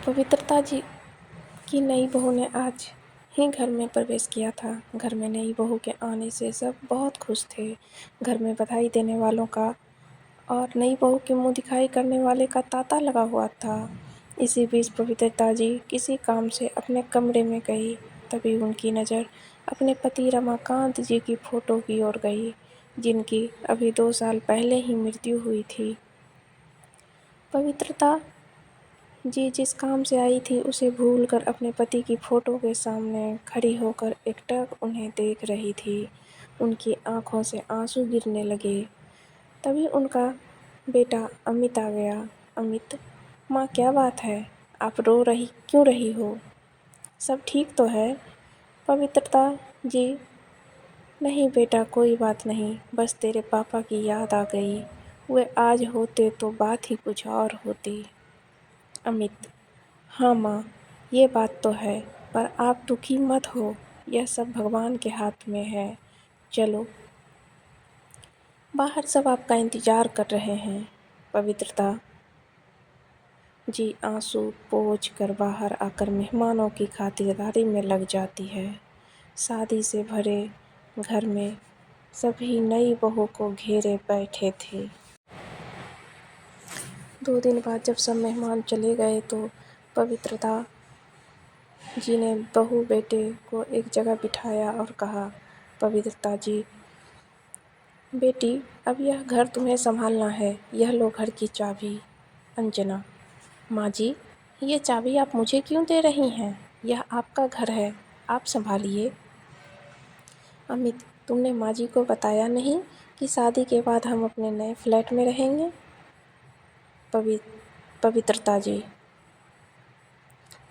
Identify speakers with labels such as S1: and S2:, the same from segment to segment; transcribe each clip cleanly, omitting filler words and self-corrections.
S1: पवित्रता जी की नई बहू ने आज ही घर में प्रवेश किया था। घर में नई बहू के आने से सब बहुत खुश थे। घर में बधाई देने वालों का और नई बहू के मुंह दिखाई करने वाले का तांता लगा हुआ था। इसी बीच पवित्रता जी किसी काम से अपने कमरे में गई। तभी उनकी नज़र अपने पति रमाकांत जी की फ़ोटो की ओर गई, जिनकी अभी 2 साल पहले ही मृत्यु हुई थी। पवित्रता जी जिस काम से आई थी उसे भूलकर अपने पति की फ़ोटो के सामने खड़ी होकर एकटक उन्हें देख रही थी। उनकी आँखों से आंसू गिरने लगे। तभी उनका बेटा अमित आ गया। अमित, माँ क्या बात है? आप क्यों रही हो? सब ठीक तो है? पवित्रता जी, नहीं बेटा, कोई बात नहीं, बस तेरे पापा की याद आ गई। वे आज होते तो बात ही कुछ और होती। अमित, हाँ माँ, ये बात तो है, पर आप दुखी मत हो, यह सब भगवान के हाथ में है। चलो, बाहर सब आपका इंतज़ार कर रहे हैं। पवित्रता जी आंसू पोंछ कर बाहर आकर मेहमानों की खातिरदारी में लग जाती है। शादी से भरे घर में सभी नई बहू को घेरे बैठे थे। 2 दिन बाद जब सब मेहमान चले गए तो पवित्रता जी ने बहू बेटे को एक जगह बिठाया और कहा, पवित्रता जी, बेटी, अब यह घर तुम्हें संभालना है। यह लो घर की चाबी। अंजना, माँ जी, ये चाबी आप मुझे क्यों दे रही हैं? यह आपका घर है, आप संभालिए। अमित, तुमने माँ जी को बताया नहीं कि शादी के बाद हम अपने नए फ्लैट में रहेंगे? पवित्रता जी,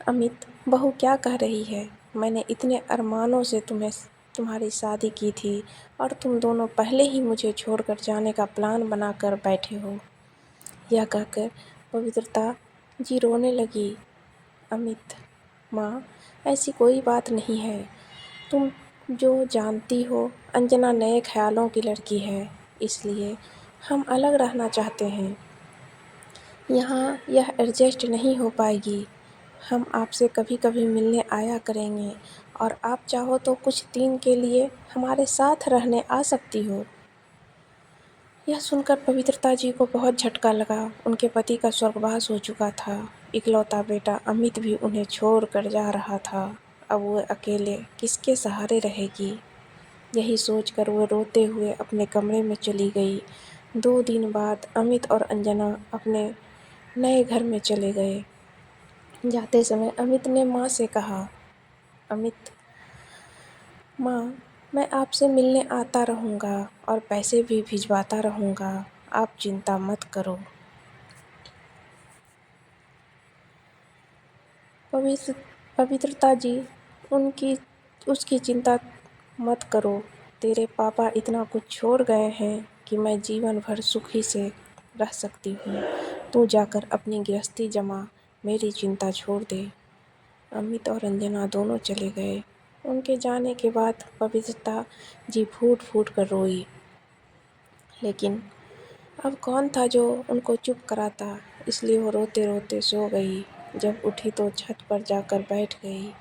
S1: अमित, बहू क्या कह रही है? मैंने इतने अरमानों से तुम्हारी शादी की थी और तुम दोनों पहले ही मुझे छोड़कर जाने का प्लान बनाकर बैठे हो। यह कहकर पवित्रता जी रोने लगी। अमित, माँ, ऐसी कोई बात नहीं है। तुम जो जानती हो, अंजना नए ख्यालों की लड़की है, इसलिए हम अलग रहना चाहते हैं। यहाँ यह एडजस्ट नहीं हो पाएगी। हम आपसे कभी कभी मिलने आया करेंगे और आप चाहो तो कुछ दिन के लिए हमारे साथ रहने आ सकती हो। यह सुनकर पवित्रता जी को बहुत झटका लगा। उनके पति का स्वर्गवास हो चुका था। इकलौता बेटा अमित भी उन्हें छोड़ कर जा रहा था। अब वो अकेले किसके सहारे रहेगी? यही सोचकर वो रोते हुए अपने कमरे में चली गई। 2 दिन बाद अमित और अंजना अपने नए घर में चले गए। जाते समय अमित ने माँ से कहा, अमित, माँ, मैं आपसे मिलने आता रहूँगा और पैसे भी भिजवाता रहूँगा, आप चिंता मत करो। पवित्रता जी, उसकी चिंता मत करो। तेरे पापा इतना कुछ छोड़ गए हैं कि मैं जीवन भर सुखी से रह सकती हूँ। तू जाकर अपनी गृहस्थी जमा, मेरी चिंता छोड़ दे। अमित और अंजना दोनों चले गए। उनके जाने के बाद पवित्रता जी फूट फूट कर रोई। लेकिन अब कौन था जो उनको चुप कराता, इसलिए वो रोते रोते सो गई। जब उठी तो छत पर जाकर बैठ गई।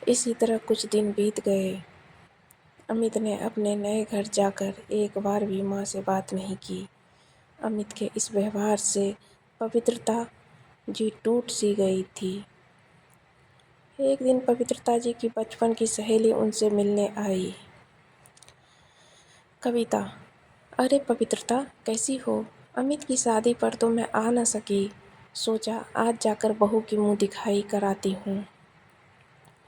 S1: इसी तरह कुछ दिन बीत गए। अमित ने अपने नए घर जाकर एक बार भी माँ से बात नहीं की। अमित के इस व्यवहार से पवित्रता जी टूट सी गई थी। एक दिन पवित्रता जी की बचपन की सहेली उनसे मिलने आई। कविता, अरे पवित्रता, कैसी हो? अमित की शादी पर तो मैं आ न सकी, सोचा आज जाकर बहू की मुंह दिखाई कराती हूँ।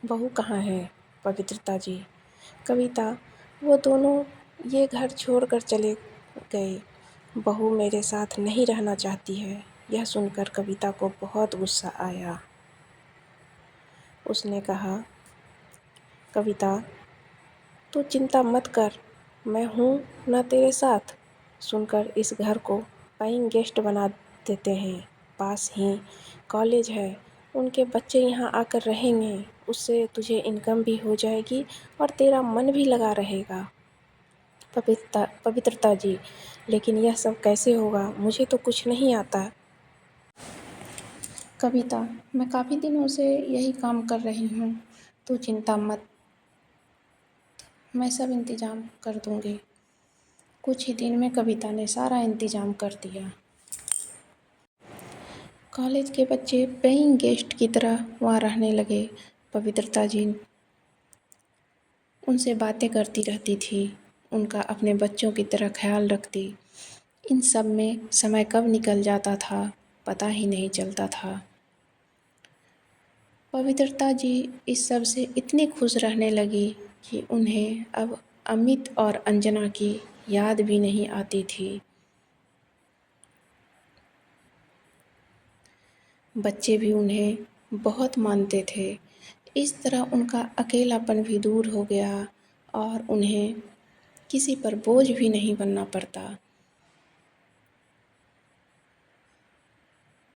S1: बहू कहाँ है? पवित्रता जी, कविता, वो दोनों ये घर छोड़कर चले गए। बहू मेरे साथ नहीं रहना चाहती है। यह सुनकर कविता को बहुत गुस्सा आया। उसने कहा, कविता, तू चिंता मत कर, मैं हूँ ना तेरे साथ। सुनकर इस घर को पेइंग गेस्ट बना देते हैं। पास ही कॉलेज है, उनके बच्चे यहाँ आकर रहेंगे। उससे तुझे इनकम भी हो जाएगी और तेरा मन भी लगा रहेगा। पवित्रता जी, लेकिन यह सब कैसे होगा? मुझे तो कुछ नहीं आता। कविता, मैं काफ़ी दिनों से यही काम कर रही हूँ, तू चिंता मत, मैं सब इंतज़ाम कर दूँगी। कुछ ही दिन में कविता ने सारा इंतज़ाम कर दिया। कॉलेज के बच्चे पेइंग गेस्ट की तरह वहाँ रहने लगे। पवित्रता जी उनसे बातें करती रहती थी, उनका अपने बच्चों की तरह ख्याल रखती। इन सब में समय कब निकल जाता था, पता ही नहीं चलता था। पवित्रता जी इस सब से इतनी खुश रहने लगी कि उन्हें अब अमित और अंजना की याद भी नहीं आती थी। बच्चे भी उन्हें बहुत मानते थे। इस तरह उनका अकेलापन भी दूर हो गया और उन्हें किसी पर बोझ भी नहीं बनना पड़ता।